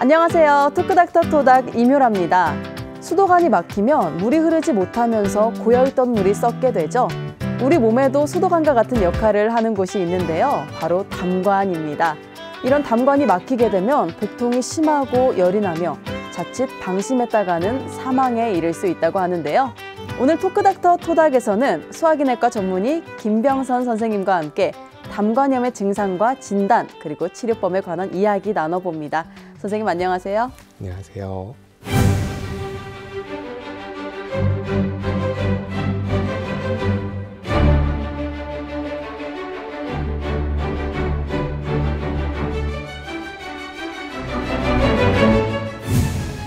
안녕하세요. 토크닥터 토닥 이묘라입니다. 수도관이 막히면 물이 흐르지 못하면서 고여있던 물이 썩게 되죠. 우리 몸에도 수도관과 같은 역할을 하는 곳이 있는데요. 바로 담관입니다. 이런 담관이 막히게 되면 복통이 심하고 열이 나며 자칫 방심했다가는 사망에 이를 수 있다고 하는데요. 오늘 토크닥터 토닥에서는 소화기내과 전문의 김병선 선생님과 함께 담관염의 증상과 진단 그리고 치료법에 관한 이야기 나눠봅니다. 선생님 안녕하세요. 안녕하세요.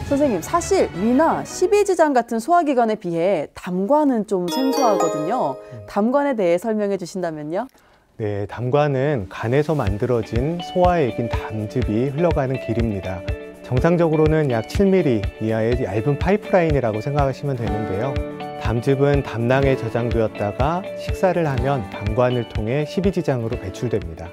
선생님, 사실 위나 십이지장 같은 소화기관에 비해 담관은 좀 생소하거든요. 담관에 대해 설명해 주신다면요? 네, 담관은 간에서 만들어진 소화액인 담즙이 흘러가는 길입니다. 정상적으로는 약 7mm 이하의 얇은 파이프라인이라고 생각하시면 되는데요. 담즙은 담낭에 저장되었다가 식사를 하면 담관을 통해 십이지장으로 배출됩니다.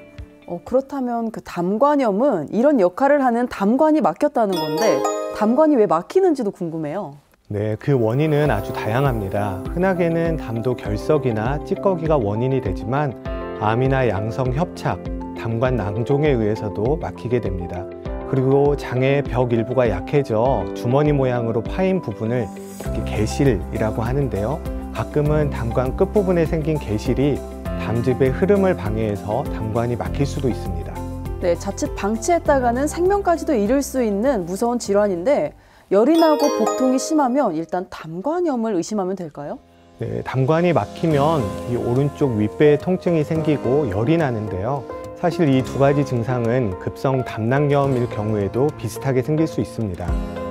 그렇다면 그 담관염은 이런 역할을 하는 담관이 막혔다는 건데 담관이 왜 막히는지도 궁금해요. 네, 그 원인은 아주 다양합니다. 흔하게는 담도 결석이나 찌꺼기가 원인이 되지만 암이나 양성 협착, 담관 낭종에 의해서도 막히게 됩니다. 그리고 장의 벽 일부가 약해져 주머니 모양으로 파인 부분을 이렇게 개실이라고 하는데요. 가끔은 담관 끝부분에 생긴 개실이 담즙의 흐름을 방해해서 담관이 막힐 수도 있습니다. 네, 자칫 방치했다가는 생명까지도 잃을 수 있는 무서운 질환인데 열이 나고 복통이 심하면 일단 담관염을 의심하면 될까요? 네, 담관이 막히면 이 오른쪽 윗배에 통증이 생기고 열이 나는데요. 사실 이 두 가지 증상은 급성 담낭염일 경우에도 비슷하게 생길 수 있습니다.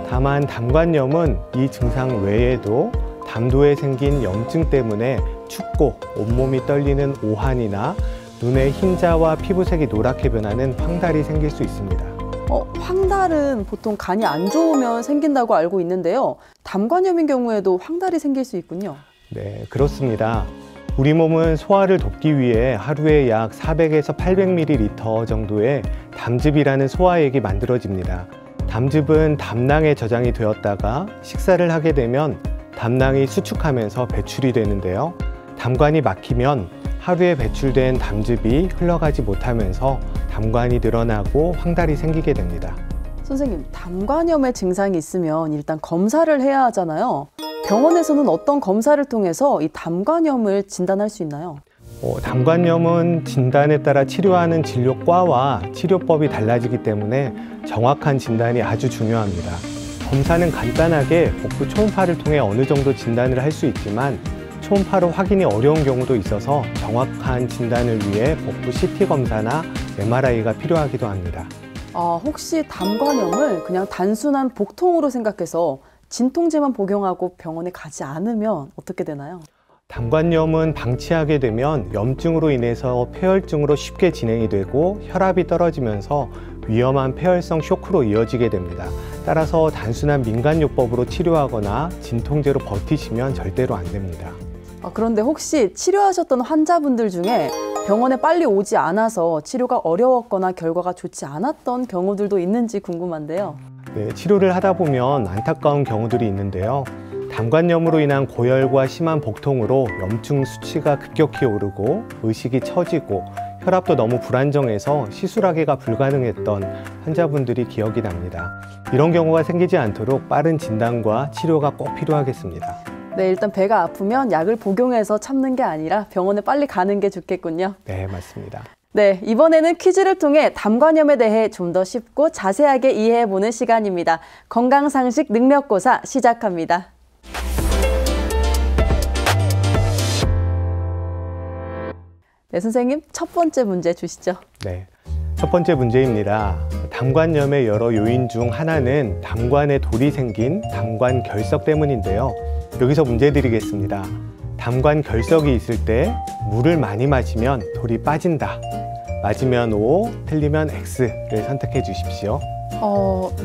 다만 담관염은 이 증상 외에도 담도에 생긴 염증 때문에 춥고 온몸이 떨리는 오한이나 눈의 흰자와 피부색이 노랗게 변하는 황달이 생길 수 있습니다. 황달은 보통 간이 안 좋으면 생긴다고 알고 있는데요. 담관염인 경우에도 황달이 생길 수 있군요. 네, 그렇습니다. 우리 몸은 소화를 돕기 위해 하루에 약 400에서 800ml 정도의 담즙이라는 소화액이 만들어집니다. 담즙은 담낭에 저장이 되었다가 식사를 하게 되면 담낭이 수축하면서 배출이 되는데요. 담관이 막히면 하루에 배출된 담즙이 흘러가지 못하면서 담관이 늘어나고 황달이 생기게 됩니다. 선생님, 담관염의 증상이 있으면 일단 검사를 해야 하잖아요. 병원에서는 어떤 검사를 통해서 이 담관염을 진단할 수 있나요? 담관염은 진단에 따라 치료하는 진료과와 치료법이 달라지기 때문에 정확한 진단이 아주 중요합니다. 검사는 간단하게 복부 초음파를 통해 어느 정도 진단을 할 수 있지만 초음파로 확인이 어려운 경우도 있어서 정확한 진단을 위해 복부 CT 검사나 MRI가 필요하기도 합니다. 혹시 담관염을 그냥 단순한 복통으로 생각해서 진통제만 복용하고 병원에 가지 않으면 어떻게 되나요? 담관염은 방치하게 되면 염증으로 인해서 폐혈증으로 쉽게 진행이 되고 혈압이 떨어지면서 위험한 폐혈성 쇼크로 이어지게 됩니다. 따라서 단순한 민간요법으로 치료하거나 진통제로 버티시면 절대로 안 됩니다. 그런데 혹시 치료하셨던 환자분들 중에 병원에 빨리 오지 않아서 치료가 어려웠거나 결과가 좋지 않았던 경우들도 있는지 궁금한데요. 네, 치료를 하다 보면 안타까운 경우들이 있는데요. 담관염으로 인한 고열과 심한 복통으로 염증 수치가 급격히 오르고 의식이 처지고 혈압도 너무 불안정해서 시술하기가 불가능했던 환자분들이 기억이 납니다. 이런 경우가 생기지 않도록 빠른 진단과 치료가 꼭 필요하겠습니다. 네, 일단 배가 아프면 약을 복용해서 참는 게 아니라 병원에 빨리 가는 게 좋겠군요. 네, 맞습니다. 네, 이번에는 퀴즈를 통해 담관염에 대해 좀 더 쉽고 자세하게 이해해보는 시간입니다. 건강상식 능력고사 시작합니다. 네, 선생님, 첫 번째 문제 주시죠. 네, 첫 번째 문제입니다. 담관염의 여러 요인 중 하나는 담관에 돌이 생긴 담관 결석 때문인데요. 여기서 문제 드리겠습니다. 담관 결석이 있을 때 물을 많이 마시면 돌이 빠진다. 맞으면 O, 틀리면 X를 선택해 주십시오.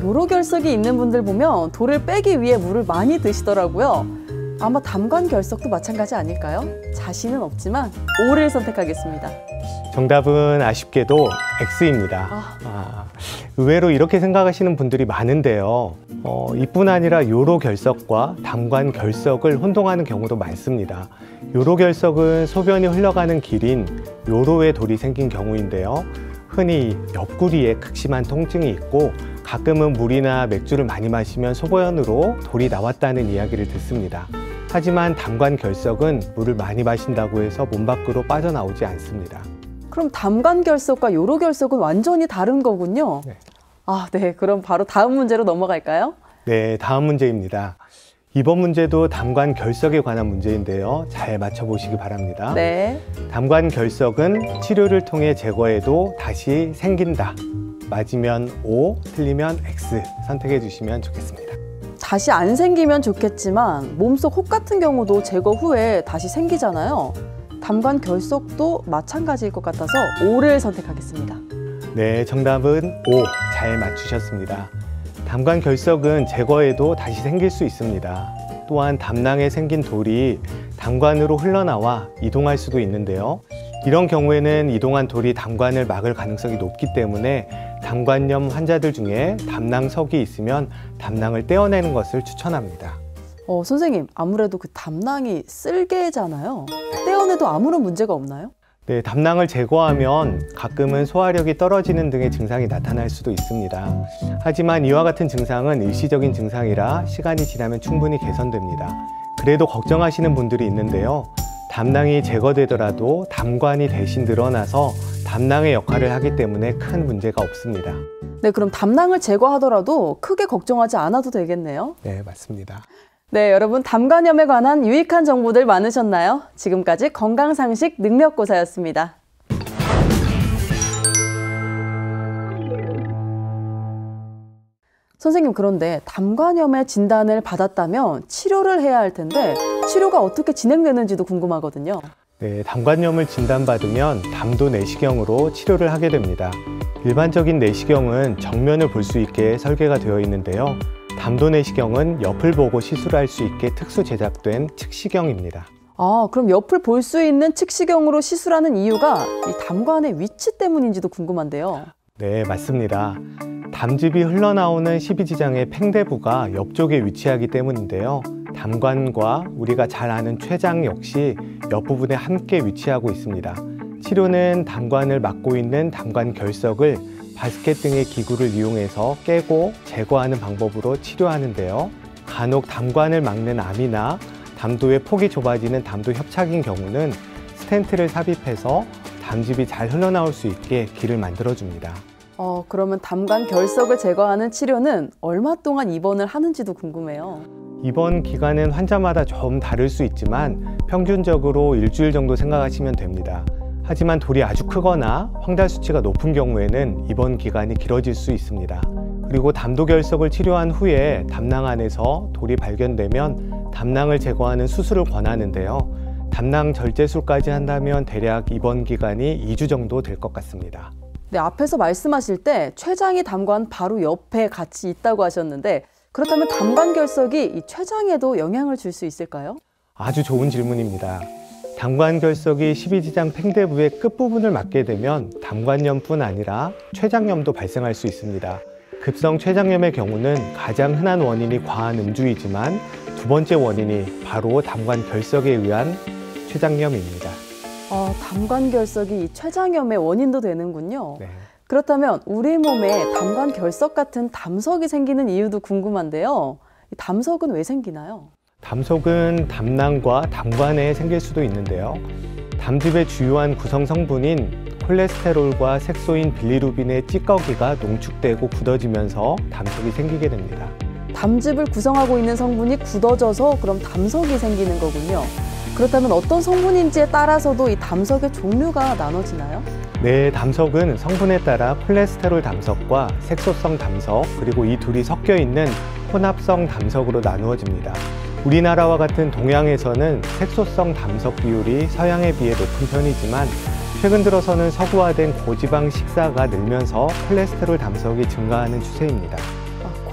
요로 결석이 있는 분들 보면 돌을 빼기 위해 물을 많이 드시더라고요. 아마 담관결석도 마찬가지 아닐까요? 자신은 없지만 O를 선택하겠습니다. 정답은 아쉽게도 X입니다. 의외로 이렇게 생각하시는 분들이 많은데요. 이뿐 아니라 요로결석과 담관결석을 혼동하는 경우도 많습니다. 요로결석은 소변이 흘러가는 길인 요로에 돌이 생긴 경우인데요. 흔히 옆구리에 극심한 통증이 있고 가끔은 물이나 맥주를 많이 마시면 소변으로 돌이 나왔다는 이야기를 듣습니다. 하지만 담관결석은 물을 많이 마신다고 해서 몸 밖으로 빠져나오지 않습니다. 그럼 담관결석과 요로결석은 완전히 다른 거군요. 네. 네. 그럼 바로 다음 문제로 넘어갈까요? 네, 다음 문제입니다. 이번 문제도 담관결석에 관한 문제인데요. 잘 맞춰보시기 바랍니다. 네. 담관결석은 치료를 통해 제거해도 다시 생긴다. 맞으면 O, 틀리면 X 선택해 주시면 좋겠습니다. 다시 안 생기면 좋겠지만 몸속 혹 같은 경우도 제거 후에 다시 생기잖아요. 담관결석도 마찬가지일 것 같아서 O를 선택하겠습니다. 네, 정답은 O. 잘 맞추셨습니다. 담관결석은 제거해도 다시 생길 수 있습니다. 또한 담낭에 생긴 돌이 담관으로 흘러나와 이동할 수도 있는데요. 이런 경우에는 이동한 돌이 담관을 막을 가능성이 높기 때문에 담관염 환자들 중에 담낭석이 있으면 담낭을 떼어내는 것을 추천합니다. 선생님, 아무래도 그 담낭이 쓸개잖아요. 떼어내도 아무런 문제가 없나요? 네, 담낭을 제거하면 가끔은 소화력이 떨어지는 등의 증상이 나타날 수도 있습니다. 하지만 이와 같은 증상은 일시적인 증상이라 시간이 지나면 충분히 개선됩니다. 그래도 걱정하시는 분들이 있는데요. 담낭이 제거되더라도 담관이 대신 늘어나서 담낭의 역할을 하기 때문에 큰 문제가 없습니다. 네, 그럼 담낭을 제거하더라도 크게 걱정하지 않아도 되겠네요. 네, 맞습니다. 네, 여러분 담관염에 관한 유익한 정보들 많으셨나요? 지금까지 건강상식 능력고사였습니다. 선생님, 그런데 담관염의 진단을 받았다면 치료를 해야 할 텐데 치료가 어떻게 진행되는지도 궁금하거든요. 네, 담관염을 진단받으면 담도 내시경으로 치료를 하게 됩니다. 일반적인 내시경은 정면을 볼 수 있게 설계가 되어 있는데요. 담도 내시경은 옆을 보고 시술할 수 있게 특수 제작된 측시경입니다. 그럼 옆을 볼 수 있는 측시경으로 시술하는 이유가 이 담관의 위치 때문인지도 궁금한데요. 네, 맞습니다. 담즙이 흘러나오는 십이지장의 팽대부가 옆쪽에 위치하기 때문인데요. 담관과 우리가 잘 아는 췌장 역시 옆부분에 함께 위치하고 있습니다. 치료는 담관을 막고 있는 담관결석을 바스켓 등의 기구를 이용해서 깨고 제거하는 방법으로 치료하는데요. 간혹 담관을 막는 암이나 담도의 폭이 좁아지는 담도 협착인 경우는 스텐트를 삽입해서 담즙이 잘 흘러나올 수 있게 길을 만들어줍니다. 그러면 담관결석을 제거하는 치료는 얼마 동안 입원을 하는지도 궁금해요. 입원 기간은 환자마다 좀 다를 수 있지만 평균적으로 일주일 정도 생각하시면 됩니다. 하지만 돌이 아주 크거나 황달 수치가 높은 경우에는 입원 기간이 길어질 수 있습니다. 그리고 담도결석을 치료한 후에 담낭 안에서 돌이 발견되면 담낭을 제거하는 수술을 권하는데요. 담낭 절제술까지 한다면 대략 입원 기간이 2주 정도 될 것 같습니다. 네, 앞에서 말씀하실 때 췌장이 담관 바로 옆에 같이 있다고 하셨는데 그렇다면 담관결석이 이 췌장에도 영향을 줄 수 있을까요? 아주 좋은 질문입니다. 담관결석이 십이지장 팽대부의 끝부분을 맞게 되면 담관염뿐 아니라 췌장염도 발생할 수 있습니다. 급성 췌장염의 경우는 가장 흔한 원인이 과한 음주이지만 두 번째 원인이 바로 담관결석에 의한 췌장염입니다. 담관결석이 이 췌장염의 원인도 되는군요. 네. 그렇다면 우리 몸에 담관결석 같은 담석이 생기는 이유도 궁금한데요. 이 담석은 왜 생기나요? 담석은 담낭과 담관에 생길 수도 있는데요. 담즙의 주요한 구성 성분인 콜레스테롤과 색소인 빌리루빈의 찌꺼기가 농축되고 굳어지면서 담석이 생기게 됩니다. 담즙을 구성하고 있는 성분이 굳어져서 그럼 담석이 생기는 거군요. 그렇다면 어떤 성분인지에 따라서도 이 담석의 종류가 나눠지나요? 네, 담석은 성분에 따라 콜레스테롤 담석과 색소성 담석, 그리고 이 둘이 섞여 있는 혼합성 담석으로 나누어집니다. 우리나라와 같은 동양에서는 색소성 담석 비율이 서양에 비해 높은 편이지만 최근 들어서는 서구화된 고지방 식사가 늘면서 콜레스테롤 담석이 증가하는 추세입니다.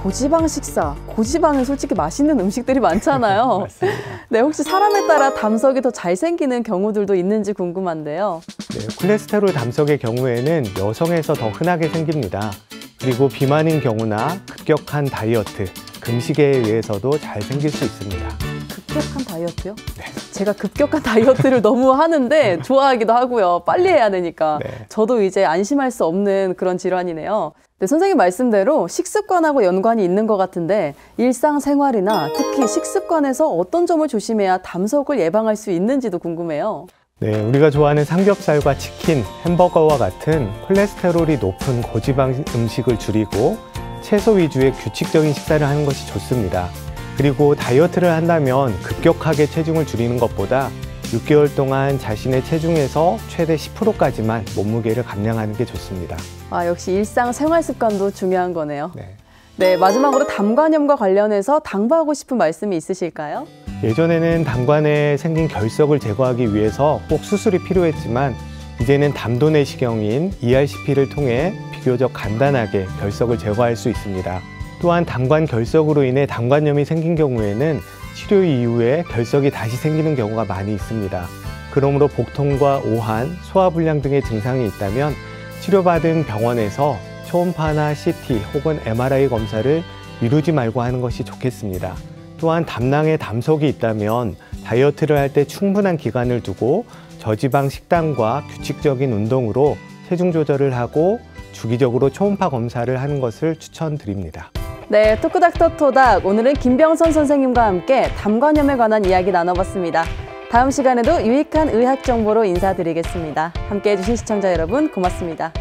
고지방 식사, 고지방은 솔직히 맛있는 음식들이 많잖아요. 맞습니다. 네, 혹시 사람에 따라 담석이 더 잘 생기는 경우들도 있는지 궁금한데요. 네, 콜레스테롤 담석의 경우에는 여성에서 더 흔하게 생깁니다. 그리고 비만인 경우나 급격한 다이어트, 금식에 의해서도 잘 생길 수 있습니다. 급격한 다이어트요? 네. 제가 급격한 다이어트를 너무 하는데 좋아하기도 하고요. 빨리 해야 되니까. 네. 저도 이제 안심할 수 없는 그런 질환이네요. 네, 선생님 말씀대로 식습관하고 연관이 있는 것 같은데 일상생활이나 특히 식습관에서 어떤 점을 조심해야 담석을 예방할 수 있는지도 궁금해요. 네, 우리가 좋아하는 삼겹살과 치킨, 햄버거와 같은 콜레스테롤이 높은 고지방 음식을 줄이고 채소 위주의 규칙적인 식사를 하는 것이 좋습니다. 그리고 다이어트를 한다면 급격하게 체중을 줄이는 것보다 6개월 동안 자신의 체중에서 최대 10%까지만 몸무게를 감량하는 게 좋습니다. 역시 일상 생활 습관도 중요한 거네요. 네. 네, 마지막으로 담관염과 관련해서 당부하고 싶은 말씀이 있으실까요? 예전에는 담관에 생긴 결석을 제거하기 위해서 꼭 수술이 필요했지만 이제는 담도 내시경인 ERCP를 통해 비교적 간단하게 결석을 제거할 수 있습니다. 또한 담관 결석으로 인해 담관염이 생긴 경우에는 치료 이후에 결석이 다시 생기는 경우가 많이 있습니다. 그러므로 복통과 오한, 소화불량 등의 증상이 있다면 치료받은 병원에서 초음파나 CT 혹은 MRI 검사를 미루지 말고 하는 것이 좋겠습니다. 또한 담낭에 담석이 있다면 다이어트를 할 때 충분한 기간을 두고 저지방 식단과 규칙적인 운동으로 체중 조절을 하고 주기적으로 초음파 검사를 하는 것을 추천드립니다. 네, 토크닥터 토닥. 오늘은 김병선 선생님과 함께 담관염에 관한 이야기 나눠봤습니다. 다음 시간에도 유익한 의학 정보로 인사드리겠습니다. 함께해 주신 시청자 여러분 고맙습니다.